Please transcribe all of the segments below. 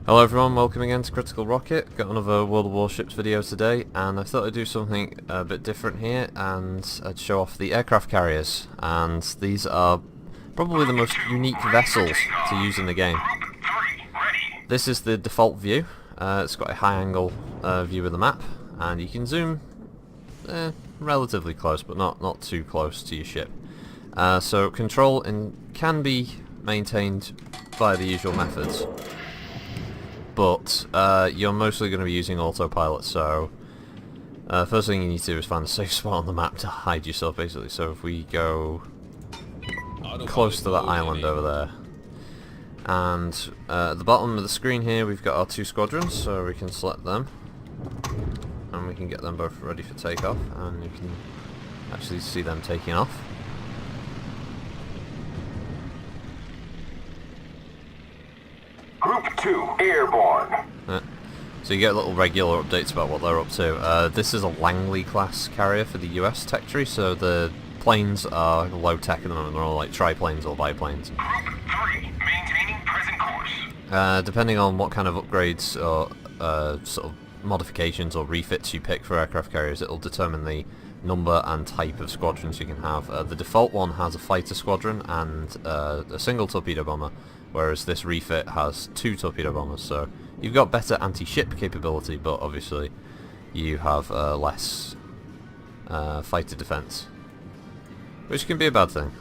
Hello everyone, welcome again to Critical Rocket. Got another World of Warships video today, and I thought I'd do something a bit different here, and I'd show off the aircraft carriers. And these are probably the most unique vessels to use in the game. This is the default view. It's got a high angle view of the map, and you can zoom relatively close, but not too close to your ship. So control can be maintained by the usual methods, but you're mostly going to be using autopilot, so first thing you need to do is find a safe spot on the map to hide yourself, basically. So if we go close to that island over there, and at the bottom of the screen here we've got our two squadrons, so we can select them, and we can get them both ready for takeoff, and you can actually see them taking off. Group 2, airborne. So you get little regular updates about what they're up to. This is a Langley class carrier for the US tech tree, so the planes are low tech at the moment. They're all like triplanes or biplanes. Group 3, maintaining present course. Depending on what kind of upgrades or sort of modifications or refits you pick for aircraft carriers, it'll determine the number and type of squadrons you can have. The default one has a fighter squadron and a single torpedo bomber, whereas this refit has two torpedo bombers, so you've got better anti-ship capability, but obviously you have less fighter defense, which can be a bad thing.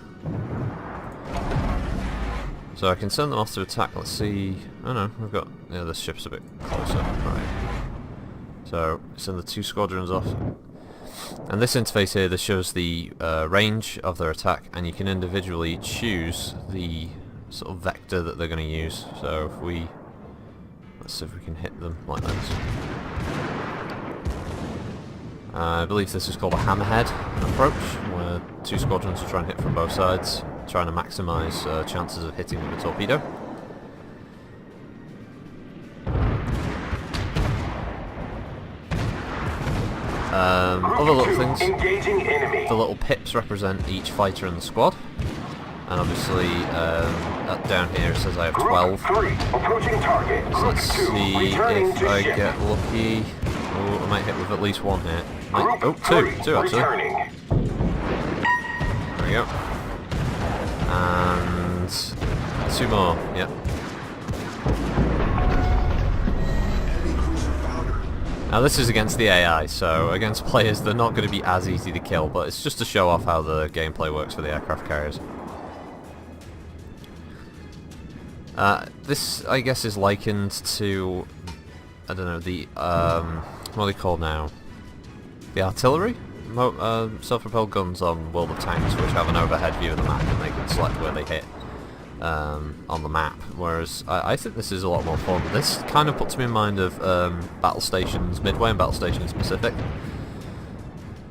So I can send them off to attack. Let's see. Oh no, we've got, yeah, this ship's a bit closer. Right. So send the two squadrons off. And this interface here, this shows the range of their attack, and you can individually choose the sort of vector that they're going to use. So if we, let's see if we can hit them like this. I believe this is called a hammerhead approach, where two squadrons try and hit from both sides, trying to maximise chances of hitting with a torpedo. Other little things, the little pips represent each fighter in the squad, and obviously down here it says I have 12. So let's see if I get lucky. Oh, I might hit with at least one here. Oh, two actually. There we go. And two more, yep. Now this is against the AI, so against players they're not going to be as easy to kill, but it's just to show off how the gameplay works for the aircraft carriers. This, I guess, is likened to, I don't know, the, what are they called now? The artillery? Self-propelled guns on World of Tanks, which have an overhead view of the map and they can select where they hit on the map, whereas I think this is a lot more fun. This kind of puts me in mind of Battle Stations Midway and Battle Stations Pacific.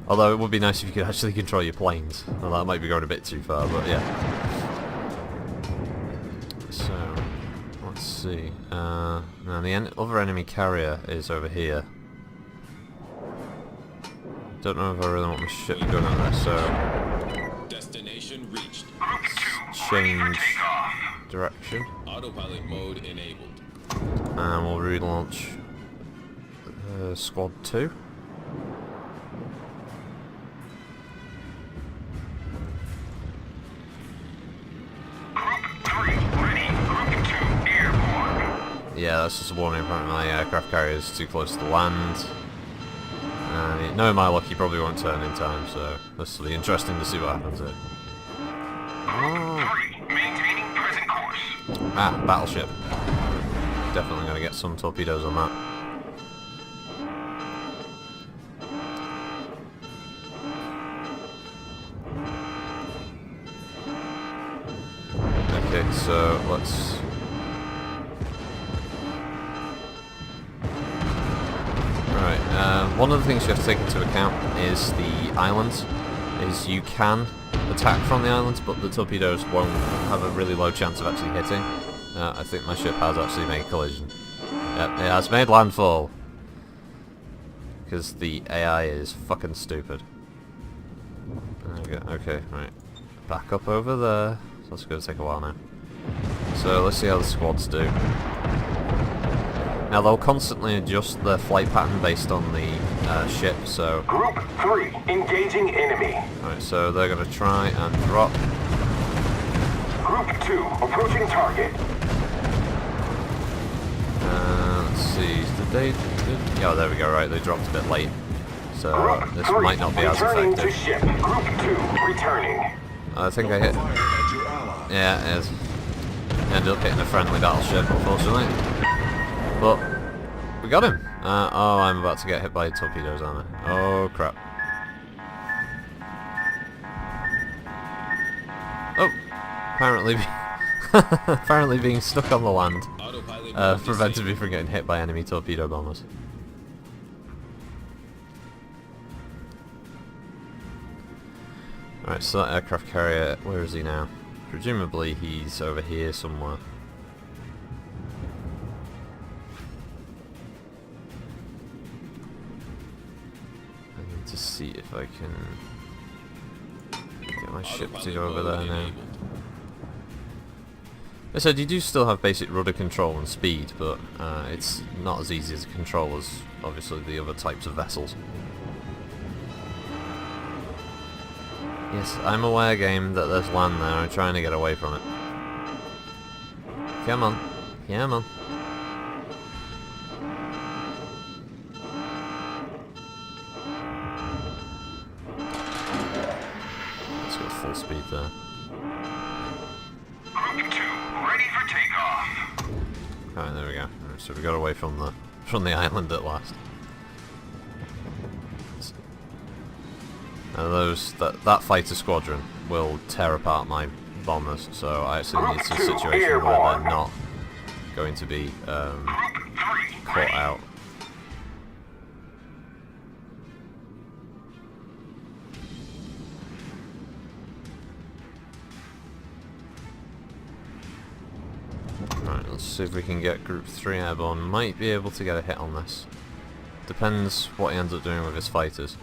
Although it would be nice if you could actually control your planes. Well, that might be going a bit too far, but yeah. So, let's see. Now the other enemy carrier is over here. Don't know if I really want my ship going over there, so destination reached. Change direction. Autopilot mode enabled. And we'll relaunch Squad 2. Yeah, that's just a warning. Apparently my aircraft carrier is too close to land. And knowing my luck, he probably won't turn in time, so this will be interesting to see what happens here. Maintaining present course. Ah, battleship. Definitely going to get some torpedoes on that. Okay, so let's... Right, one of the things you have to take into account is the islands. Is you can attack from the islands, but the torpedoes won't have a really low chance of actually hitting. I think my ship has actually made collision. Yep, it has made landfall. Because the AI is fucking stupid. There we go. Okay, right. Back up over there. So that's going to take a while now. So let's see how the squads do. Now they'll constantly adjust their flight pattern based on the ship, so... Group 3, engaging enemy. Alright, so they're going to try and drop. Group 2, approaching target. Let's see, did they... Oh, there we go, right, they dropped a bit late. So Group this 3, might not be as returning effective. to ship. Group 2, returning. I think I hit... Yeah, it is. Ended up hitting a friendly battleship, unfortunately. But we got him. Oh, I'm about to get hit by torpedoes, aren't I? Oh, crap. Oh, apparently, apparently being stuck on the land prevented me from getting hit by enemy torpedo bombers. Alright, so that aircraft carrier, where is he now? Presumably he's over here somewhere. I need to see if I can get my ship to go over there now. I said you do still have basic rudder control and speed, but it's not as easy to control as obviously the other types of vessels. Yes, I'm aware, game, that there's land there. I'm trying to get away from it. Come on. Come on. Let's go full speed there. Group 2, ready for takeoff. Alright, there we go. Alright, so we got away from the island at last. That fighter squadron will tear apart my bombers, so I actually need a situation where they're not going to be caught out. Right, let's see if we can get Group 3 airborne. Might be able to get a hit on this. Depends what he ends up doing with his fighters.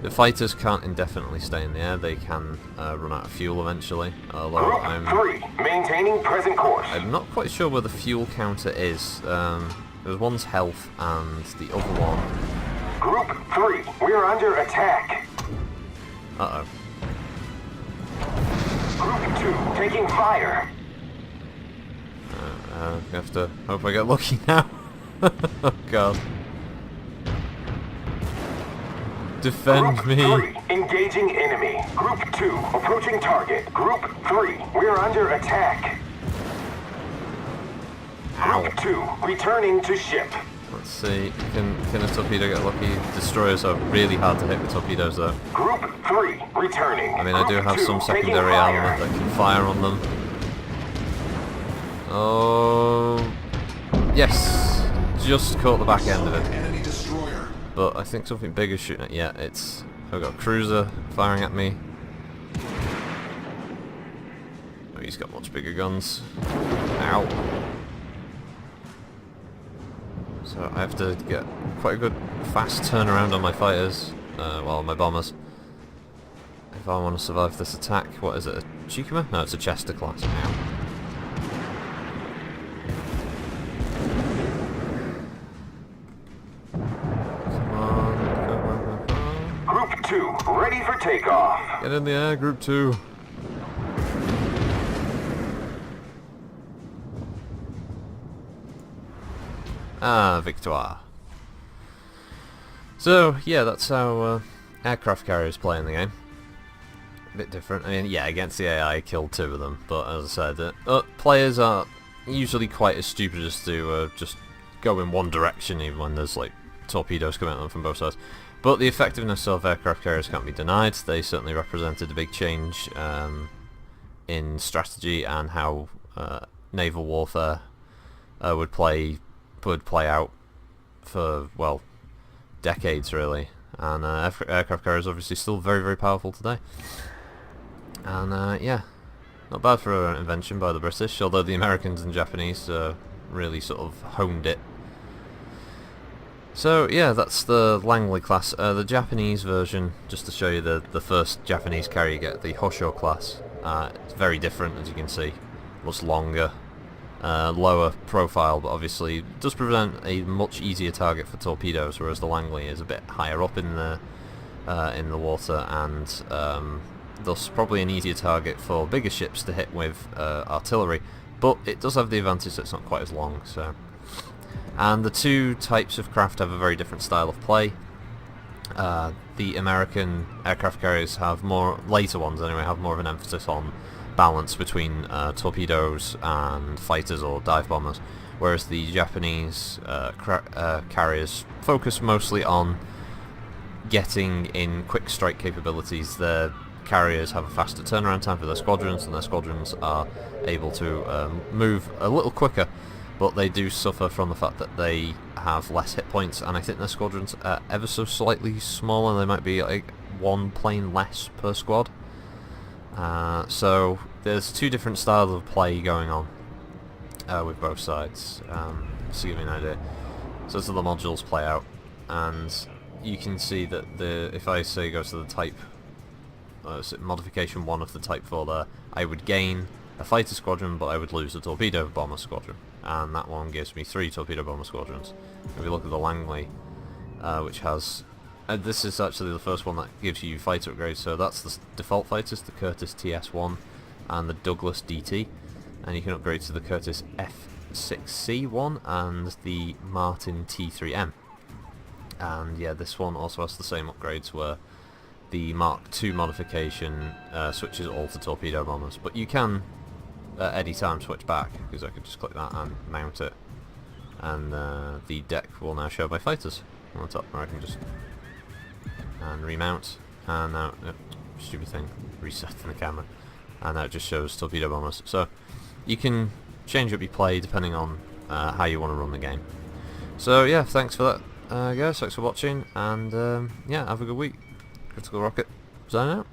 The fighters can't indefinitely stay in the air, they can run out of fuel eventually, although Group 3, maintaining present course. I'm not quite sure where the fuel counter is. There's one's health and the other one... Group 3, we are under attack. Uh-oh. Group 2, taking fire. I have to hope I get lucky now. Oh god. Defend Group me. 3, engaging enemy. Group 2, approaching target. Group 3, we are under attack. Ow. Group 2, returning to ship. Let's see, can a torpedo get lucky? Destroyers are really hard to hit with torpedoes though. Group 3, returning. I mean, I do Group have 2, some taking secondary fire. armament that can fire on them. Oh, yes, just caught the back end of it. But I think something big is shooting at. Yeah, I've got a cruiser firing at me. Oh, he's got much bigger guns. Ow. So I have to get quite a good fast turnaround on my fighters, well, my bombers, if I want to survive this attack. What is it, a Chikuma? No, it's a Chester class. Ow. Group 2, ready for takeoff. Get in the air, Group 2. Ah, victoire. So, yeah, that's how aircraft carriers play in the game. A bit different. I mean, yeah, against the AI, I killed 2 of them, but as I said, players are usually quite as stupid as to just go in one direction, even when there's, like, torpedoes coming at them from both sides. But the effectiveness of aircraft carriers can't be denied. They certainly represented a big change in strategy and how naval warfare would play out for, well, decades really. And aircraft carriers obviously still very, very powerful today. And yeah, not bad for an invention by the British, although the Americans and Japanese really sort of honed it. So yeah, that's the Langley class. The Japanese version, just to show you the first Japanese carrier you get, the Hosho class. It's very different, as you can see. Much longer. lower profile, but obviously does present a much easier target for torpedoes, whereas the Langley is a bit higher up in the water, and thus probably an easier target for bigger ships to hit with artillery. But it does have the advantage that it's not quite as long. So, and the two types of craft have a very different style of play. The American aircraft carriers have more, later ones anyway, have more of an emphasis on balance between torpedoes and fighters or dive bombers, whereas the Japanese carriers focus mostly on getting in quick strike capabilities. Their carriers have a faster turnaround time for their squadrons, and their squadrons are able to move a little quicker, but they do suffer from the fact that they have less hit points, and I think their squadrons are ever so slightly smaller. They might be like one plane less per squad. So there's two different styles of play going on with both sides, just to give you an idea. So this is the modules play out, and you can see that if I say go to the type modification 1 of the type 4 there, I would gain a fighter squadron, but I would lose a torpedo bomber squadron, and that one gives me 3 torpedo bomber squadrons. If you look at the Langley, which has this is actually the first one that gives you fighter upgrades, so that's the default fighters, the Curtiss TS1 and the Douglas DT, and you can upgrade to the Curtiss F6C1 and the Martin T3M. And yeah, this one also has the same upgrades, where the Mark II modification switches all to torpedo bombers, but you can at any time switch back, because I could just click that and mount it, and the deck will now show my fighters on the top, where I can just remount, and now stupid thing, resetting the camera, and now it just shows torpedo bombers. So you can change up your play depending on how you want to run the game. So yeah, thanks for that guys, thanks for watching, and yeah, have a good week. Critical Rocket, signing out.